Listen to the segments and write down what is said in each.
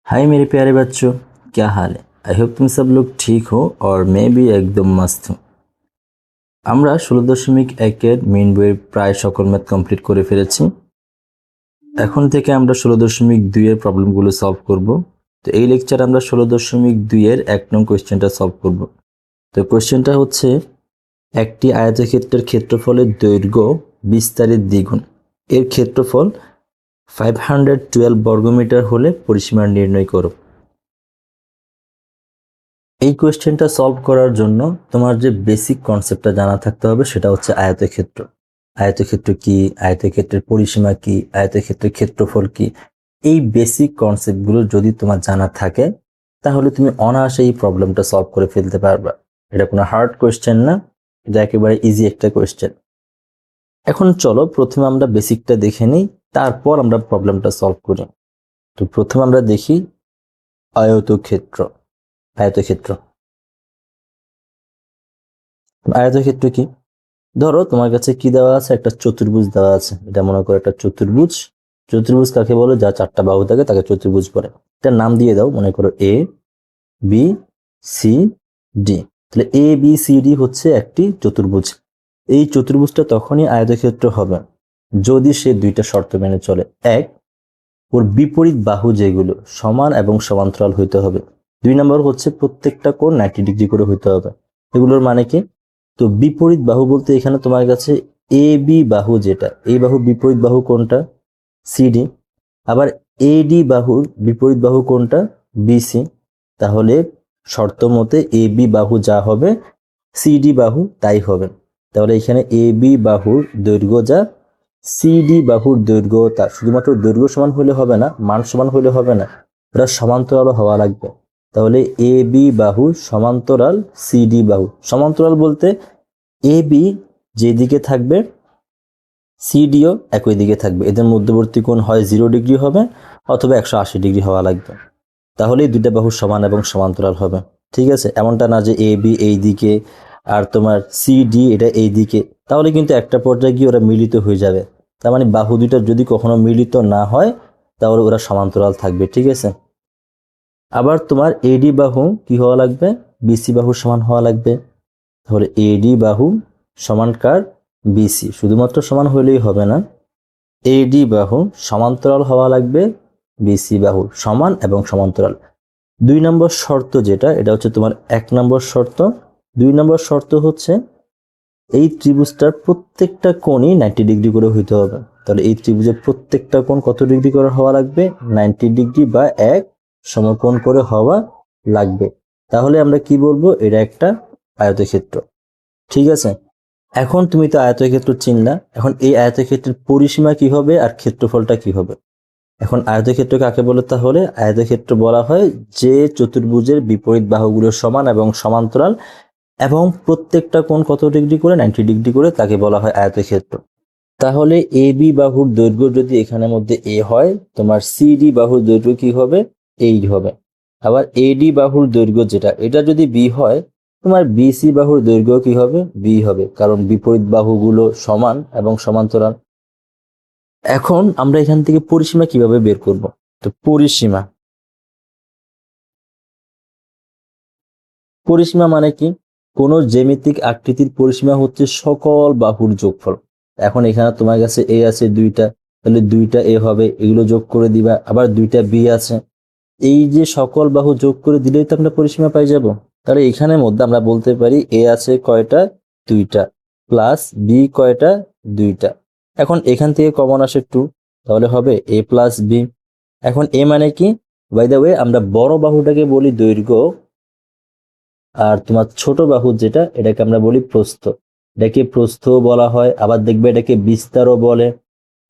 हाय मेरे प्यारे बच्चों, क्या हाल है। आई होप तुम सब लोग ठीक हो और मैं भी एकदम मस्त हूँ। আমরা 16.1-এর মেইন বইয়ের প্রায় সকল ম্যাথ কমপ্লিট করে ফেলেছি। এখন থেকে আমরা 16.2-এর প্রবলেমগুলো সলভ করব। তো এই লেকচারে আমরা 16.2-এর 1 নং কোশ্চেনটা সলভ করব। তো কোশ্চেনটা হচ্ছে, একটি আয়তক্ষেত্রের ক্ষেত্রফলের দৈর্ঘ্য বিস্তারের দ্বিগুণ, এর ক্ষেত্রফল 512 বর্গমিটার হলে পরিসীমা নির্ণয় করো। এই কোয়েশ্চেনটা সলভ করার জন্য তোমার যে বেসিক কনসেপ্টটা জানা থাকতে হবে সেটা হচ্ছে আয়তক্ষেত্র। আয়তক্ষেত্র কি, আয়তক্ষেত্রের পরিসীমা কি, আয়তক্ষেত্রের ক্ষেত্রফল কি, এই বেসিক কনসেপ্টগুলো যদি তোমার জানা থাকে তাহলে তুমি অনায়াসে এই প্রবলেমটা সলভ করে ফেলতে পারবা। এটা কোনো হার্ড কোয়েশ্চেন না, এটা একেবারে ইজি একটা কোয়েশ্চেন। এখন চলো প্রথমে আমরা বেসিকটা দেখে নিই, তারপর আমরা প্রবলেমটা সলভ করি। তো প্রথমে আমরা দেখি আয়তক্ষেত্র। আয়তক্ষেত্র আয়তক্ষেত্র কি? ধরো তোমার কাছে কি দেওয়া আছে, একটা চতুর্ভুজ দেওয়া আছে। এটা মনে করো একটা চতুর্ভুজ। চতুর্ভুজ কাকে বলে? যা চারটা বাহু থাকে তাকে চতুর্ভুজ বলে। এটার নাম দিয়ে দাও, মনে করো এ বি সি ডি। তাহলে এ বি সি ডি হচ্ছে একটি চতুর্ভুজ। এই চতুর্ভুজটা তখনই আয়তক্ষেত্র হবে যদি সে দুইটা শর্ত মেনে চলে। এক, ওর বিপরীত বাহু যেগুলো সমান এবং সমান্তরাল হইতে হবে। 2 নম্বর হচ্ছে প্রত্যেকটা কোণ 90 ডিগ্রি করে হইতে হবে। এগুলোর মানে কি? তো বিপরীত বাহু বলতে এখানে তোমার কাছে এ বি বাহু, যেটা এই বাহুর বিপরীত বাহু কোনটা? সিডি। আবার এডি বাহুর বিপরীত বাহু কোনটা? বিসি। তাহলে শর্ত মতে এ বি বাহু যা হবে সিডি বাহু তাই হবে। তাহলে এখানে এ বি বাহুর দৈর্ঘ্য যা, সিডি বাহুর দৈর্ঘ্য তা। শুধুমাত্র দৈর্ঘ্য সমান হলে হবে না, মান সমান হলে হবে না, ওটা সমান্তরাল হওয়া লাগবে। তাহলে এ বি বাহু সমান্তরাল সিডি বাহু। সমান্তরাল বলতে এ বি যেদিকে থাকবে সিডিও একই দিকে থাকবে। এদের মধ্যবর্তী কোণ হয় 0 ডিগ্রি হবে অথবা 180 ডিগ্রি হওয়া লাগবে। তাহলেই দুইটা বাহু সমান এবং সমান্তরাল হবে। ঠিক আছে? এমনটা না যে এ বি এই দিকে আর তোমার সি ডি এটা এই দিকে, তাহলে কিন্তু একটা পর্যায়ে গিয়ে ওরা মিলিত হয়ে যাবে। তার মানে বাহু দুইটা যদি কখনো মিলিত না হয় তাহলে ওরা সমান্তরাল থাকবে। ঠিক আছে? আবার তোমার এডি বাহু কি হওয়া লাগবে? বিসি বাহু সমান হওয়া লাগবে। তাহলে এডি বাহু সমান কার? বিসি। শুধুমাত্র সমান হলেই হবে না, এডি বাহু সমান্তরাল হওয়া লাগবে বিসি বাহু, সমান এবং সমান্তরাল। 2 নম্বর শর্ত যেটা, এটা হচ্ছে তোমার 1 নম্বর শর্ত। 2 নম্বর শর্ত হচ্ছে এই ত্রিভুজটার প্রত্যেকটা কোণই 90 ডিগ্রি করে হইতে হবে। তাহলে এই ত্রিভুজের প্রত্যেকটা কোণ কত ডিগ্রি করে হওয়া লাগবে? 90 ডিগ্রি বা এক সমকোণ করে হওয়া লাগবে। তাহলে আমরা কি বলবো? এটা একটা আয়তক্ষেত্র। ঠিক আছে? এখন তুমি তো আয়তক্ষেত্র চিনলা, এখন এই আয়তক্ষেত্রের পরিসীমা কি হবে আর ক্ষেত্রফলটা কি হবে? এখন আয়তক্ষেত্র কাকে বলে? তাহলে আয়তক্ষেত্র বলা হয় যে চতুর্ভুজের বিপরীত বাহুগুলো সমান এবং সমান্তরাল এবং প্রত্যেকটা কোণ কত ডিগ্রি করে? 90 ডিগ্রি করে, তাকে বলা হয় আয়তক্ষেত্র। তাহলে এ বি বাহুর দৈর্ঘ্য যদি এখানের মধ্যে এ হয়, তোমার সিডি বাহুর দৈর্ঘ্য কি হবে? এই হবে। আবার এডি বাহুর দৈর্ঘ্য যেটা, এটা যদি বি হয়, তোমার বিসি বাহুর দৈর্ঘ্য কি হবে? বি হবে, কারণ বিপরীত বাহুগুলো সমান এবং সমান্তরাল। এখন আমরা এখান থেকে পরিসীমা কিভাবে বের করব? তো পরিসীমা মানে কি? কোন জ্যামিতিক আকৃতির পরিসীমা হচ্ছে সকল বাহুর যোগফল। এখন এখানে তোমার কাছে এ আছে দুইটা, তাহলে দুইটা এ হবে, এগুলো যোগ করে দিবা। আবার দুইটা বি আছে, এই যে সকল বাহু যোগ করে দিলেই তো আমরা পরিসীমা পাই যাব। তাহলে এখানের মধ্যে আমরা বলতে পারি এ আছে কয়টা? দুইটা, প্লাস বি কয়টা? দুইটা। এখন এখান থেকে কমন আসে 2, তাহলে হবে এ প্লাস বি। এখন এ মানে কি? বাই দ্য ওয়ে, আমরা বড় বাহুটাকে বলি দৈর্ঘ্য, আর তোমার ছোট বাহু যেটা এটাকে আমরা বলি প্রস্থ। এটাকে প্রস্থ বলা হয়, আবার দেখবে এটাকে বিস্তারও বলে।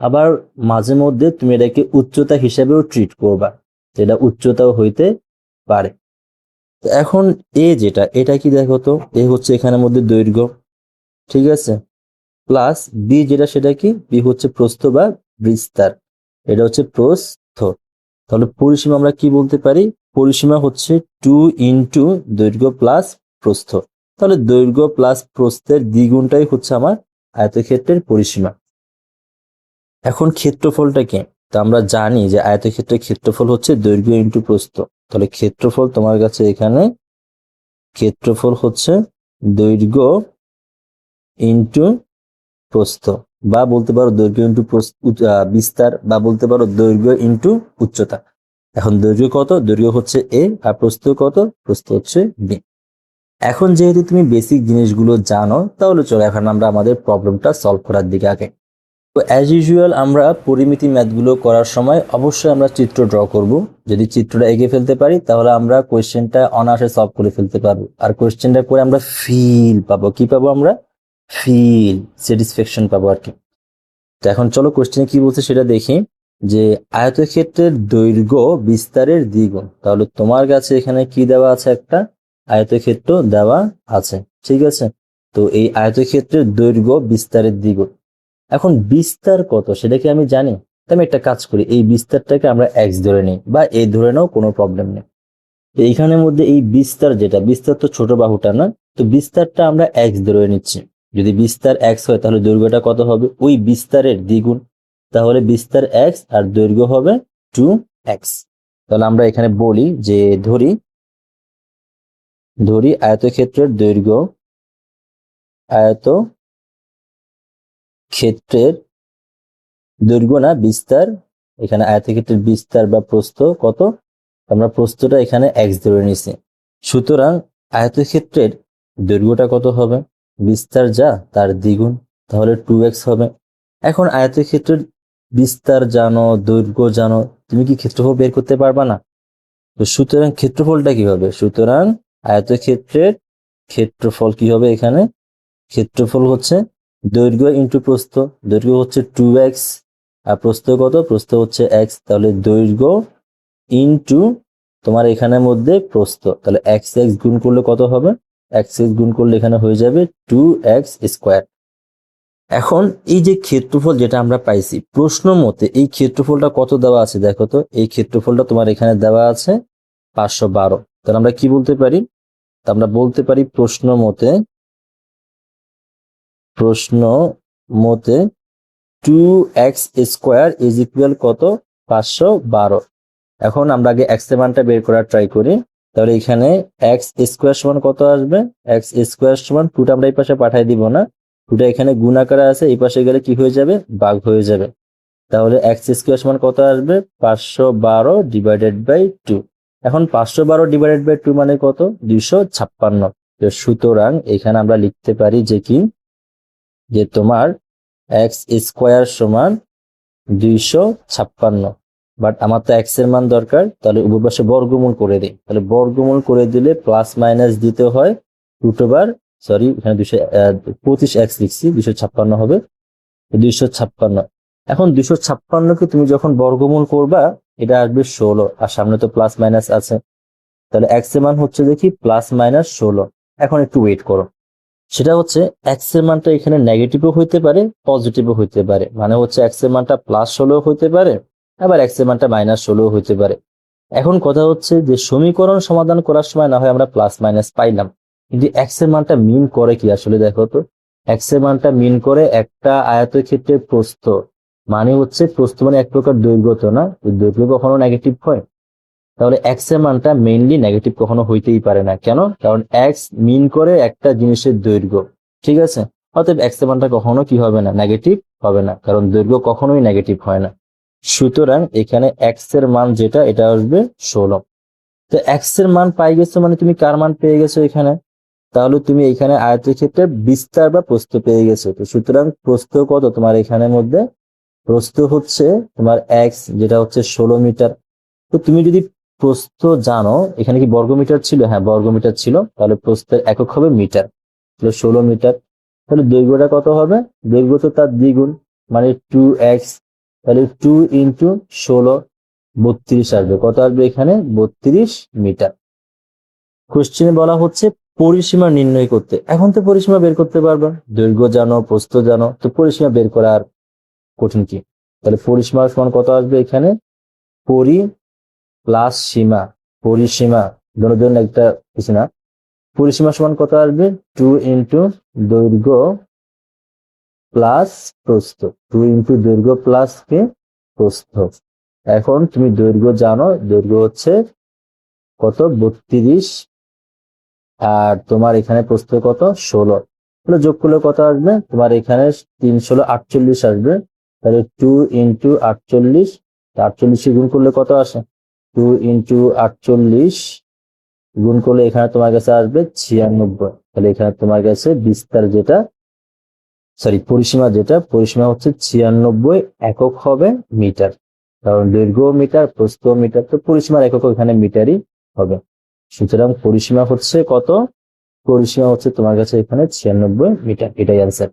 আবার মাঝে মধ্যে তুমি এটাকে উচ্চতা হিসেবেও ট্রিট করবা, যেটা উচ্চতাও হইতে পারে। তো এখন এ যেটা, এটা কি দেখো তো, এ হচ্ছে এখানের মধ্যে দৈর্ঘ্য। ঠিক আছে? প্লাস বি যেটা, সেটা কি? বি হচ্ছে প্রস্থ বা বিস্তার, এটা হচ্ছে প্রস্থ। তাহলে পরিসীমা আমরা কি বলতে পারি? পরিসীমা হচ্ছে 2 ইন্টু দৈর্ঘ্য প্লাস প্রস্থ। তাহলে দৈর্ঘ্য প্লাস প্রস্থের দ্বিগুণটাই হচ্ছে আমার আয়তক্ষেত্রের পরিসীমা। এখন ক্ষেত্রফলটা কি? তো আমরা জানি যে আয়তক্ষেত্রের ক্ষেত্রফল হচ্ছে দৈর্ঘ্য ইন্টু প্রস্থ। তাহলে ক্ষেত্রফল তোমার কাছে এখানে ক্ষেত্রফল হচ্ছে দৈর্ঘ্য ইন্টু প্রস্থ, বা বলতে পারো দৈর্ঘ্য ইন্টু বিস্তার, বা বলতে পারো দৈর্ঘ্য ইন্টু উচ্চতা। এখন দৈর্ঘ্য কত? দৈর্ঘ্য হচ্ছে এ, আর প্রস্থ কত? প্রস্থ হচ্ছে বি। এখন যেহেতু তুমি বেসিক জিনিসগুলো জানো, তাহলে চলো এখন আমরা আমাদের প্রবলেমটা সলভ করার দিকে আগে। তো অ্যাজ ইউজুয়াল আমরা পরিমিতি ম্যাথগুলো করার সময় অবশ্যই আমরা চিত্র ড্র করব। যদি চিত্রটা এঁকে ফেলতে পারি তাহলে আমরা কোয়েশ্চেনটা অনায়াসে সলভ করে ফেলতে পারবো। আর কোয়েশ্চেনটা করে আমরা ফিল পাবো। কি পাবো আমরা? ফিল, স্যাটিসফ্যাকশন পাবো আর কি। তো এখন চলো কোয়েশ্চেনে কি বলছে সেটা দেখি। যে আয়তক্ষেত্রের দৈর্ঘ্য বিস্তারের দ্বিগুণ। তাহলে তোমার কাছে এখানে কি দেওয়া আছে? একটা আয়তক্ষেত্র দেওয়া আছে, ঠিক আছে। তো এই আয়তক্ষেত্রের দৈর্ঘ্য বিস্তারের দ্বিগুণ। এখন বিস্তার কত সেটাকে আমি জানি। তো আমি একটা কাজ করি, এই বিস্তারটাকে আমরা এক্স ধরে নিই, বা এ ধরে নাও, কোনো প্রবলেম নেই। তো এইখানের মধ্যে এই বিস্তার, যেটা বিস্তার তো ছোট বাহুটা না, তো বিস্তারটা আমরা এক্স ধরে নিচ্ছি। যদি বিস্তার এক্স হয় তাহলে দৈর্ঘ্যটা কত হবে? ওই বিস্তারের দ্বিগুণ। তাহলে বিস্তার এক্স আর দৈর্ঘ্য হবে 2x। তাহলে আমরা এখানে বলি যে ধরি আয়তক্ষেত্রের দৈর্ঘ্য, আয়তক্ষেত্রের দৈর্ঘ্য না বিস্তার, এখানে আয়তক্ষেত্রের বিস্তার বা প্রস্থ কত? আমরা প্রস্থটা এখানে এক্স ধরে নিছি। সুতরাং আয়তক্ষেত্রের দৈর্ঘ্যটা কত হবে? বিস্তার যা তার দ্বিগুণ, তাহলে 2x হবে। এখন আয়তক্ষেত্রের বিস্তার জানো, দৈর্ঘ্য জানো, তুমি কি ক্ষেত্রফল বের করতে পারবা না? তো সুতরাং ক্ষেত্রফলটা কি হবে? সুতরাং আয়তক্ষেত্রের ক্ষেত্রফল কি হবে? এখানে ক্ষেত্রফল হচ্ছে দৈর্ঘ্য ইন্টু প্রস্থ। দৈর্ঘ্য হচ্ছে 2x, আর প্রস্থ কত? প্রস্থ হচ্ছে x। তাহলে দৈর্ঘ্য ইন্টু তোমার এখানের মধ্যে প্রস্থ। তাহলে x গুণ করলে কত হবে? x গুণ করলে এখানে হয়ে যাবে 2x স্কোয়ার। এখন এই যে ক্ষেত্রফল যেটা আমরা পাইছি প্রশ্ন মতে, এই ক্ষেত্রফলটা কত দেওয়া আছে দেখো তো। এই ক্ষেত্রফলটা তোমার এখানে দেওয়া আছে 512। তাহলে আমরা কি বলতে পারি? আমরা বলতে পারি প্রশ্ন মতে 2x স্কোয়ার ইজ ইকুয়াল কত? 512। এখন আমরা আগে x এর মানটা বের করার ট্রাই করি। তাহলে এখানে x স্কোয়ার সমান কত আসবে? x স্কোয়ার সমান 2টা আমরা এই পাশে পাঠাই দিব না, 2টা এখানে গুণ আকারে আছে, এই পাশে গেলে কি হয়ে যাবে? ভাগ হয়ে যাবে। তাহলে x স্কোয়ার সমান কত আসবে? 512 ডিভাইডেড বাই 2। এখন 512 ডিভাইডেড বাই 2 মানে কত? 256। তো সুতরাং এখানে আমরা লিখতে পারি যে কি, যে তোমার x স্কোয়ার সমান 256। বাট আমার তো x এর মান দরকার, তাহলে উভয় পাশে বর্গমূল করে দিই। তাহলে বর্গমূল করে দিলে প্লাস মাইনাস দিতে হয় রুট ওভার, সরি এখানে 225x লিখছি, 256 হবে 256। এখন 256কে তুমি যখন বর্গমূল করবা এটা আসবে 16, আর সামনে তো প্লাস মাইনাস আছে। তাহলে x এর মান হচ্ছে দেখি প্লাস মাইনাস 16। এখন একটু ওয়েট করো, সেটা হচ্ছে এক্স এর মানটা এখানে নেগেটিভও হইতে পারে, পজিটিভও হইতে পারে। মানে হচ্ছে এক্স এর মানটা প্লাস 16 হইতে পারে, আবার এক্স এর মানটা মাইনাস 16 হইতে পারে। এখন কথা হচ্ছে যে সমীকরণ সমাধান করার সময় না হয় আমরা প্লাস মাইনাস পাইলাম, কিন্তু এক্স এর মানটা মিন করে কি আসলে দেখো তো। এক্স এর মানটা মিন করে একটা আয়তক্ষেত্রের প্রস্থ, মানে হচ্ছে প্রস্থ মানে এক প্রকার দৈর্ঘ্য, তো না? দৈর্ঘ্য কখনো নেগেটিভ হয়? তাহলে এক্স এর মানটা মেইনলি নেগেটিভ কখনো হইতেই পারে না। কেন? কারণ এক্স মিন করে একটা জিনিসের দৈর্ঘ্য, ঠিক আছে। অতএব এক্স এর মানটা কখনো কি হবে না? নেগেটিভ হবে না, কারণ দৈর্ঘ্য কখনোই নেগেটিভ হয় না। সুতরাং এখানে এক্স এর মান যেটা, এটা আসবে 16। তো এক্স এর মান পাই গেছো, মানে তুমি কার মান পেয়ে গেছো এখানে? তাহলে তুমি এখানে আয়তক্ষেত্রের বিস্তার বা প্রস্থ পেয়ে গেছো। তো সুতরাং প্রস্থ কত তোমার এখানের মধ্যে? প্রস্থ হচ্ছে তোমার এক্স, যেটা হচ্ছে 16 মিটার। তো তুমি যদি প্রস্থ জানো, এখানে কি বর্গমিটার ছিল? হ্যাঁ বর্গমিটার ছিল। তাহলে প্রস্থের একক হবে মিটার, তাহলে 16 মিটার। তাহলে দৈর্ঘ্যটা কত হবে? দৈর্ঘ্য তো তার দ্বিগুণ, মানে 2x। তাহলে 2 ইন্টু 16, 32 আসবে। কত আসবে এখানে? 32 মিটার। কোশ্চেনে বলা হচ্ছে পরিসীমা নির্ণয় করতে। এখন তো পরিসীমা বের করতে পারবা, দৈর্ঘ্য জানো, প্রস্থ জানো, তো পরিসীমা বের করা আর কঠিন কি? তাহলে পরিসীমার সমান কত আসবে এখানে? প্লাস সীমা, পরিসীমা দুটোর জন্য একটা কিছু না। পরিসীমা সমান কত আসবে? 2 ইন্টু দৈর্ঘ্য প্লাস প্রস্থ। 2 ইন্টু দৈর্ঘ্য প্লাস কে প্রস্থ। এখন তুমি দৈর্ঘ্য জানো, দৈর্ঘ্য হচ্ছে কত 32, আর তোমার এখানে প্রস্থ কত 16, তাহলে যোগ করলে কত আসবে তোমার এখানে 3 × 16 = 48 আসবে। তাহলে 2 × 48, 48 গুণ করলে কত আসে 2 × 48 গুণ করলে এখানে তোমার কাছে আসবে 96। তাহলে এখানে তোমার কাছে বিস্তার যেটা পরিসীমা পরিসীমা হচ্ছে 96 একক হবে মিটার, কারণ দৈর্ঘ্য মিটার প্রস্থ মিটার, তো পরিসীমার একক এখানে মিটারই হবে। সুতরাং পরিসীমা হচ্ছে কত, পরিসীমা হচ্ছে তোমার কাছে এখানে 96 মিটার, এটাই অ্যান্সার।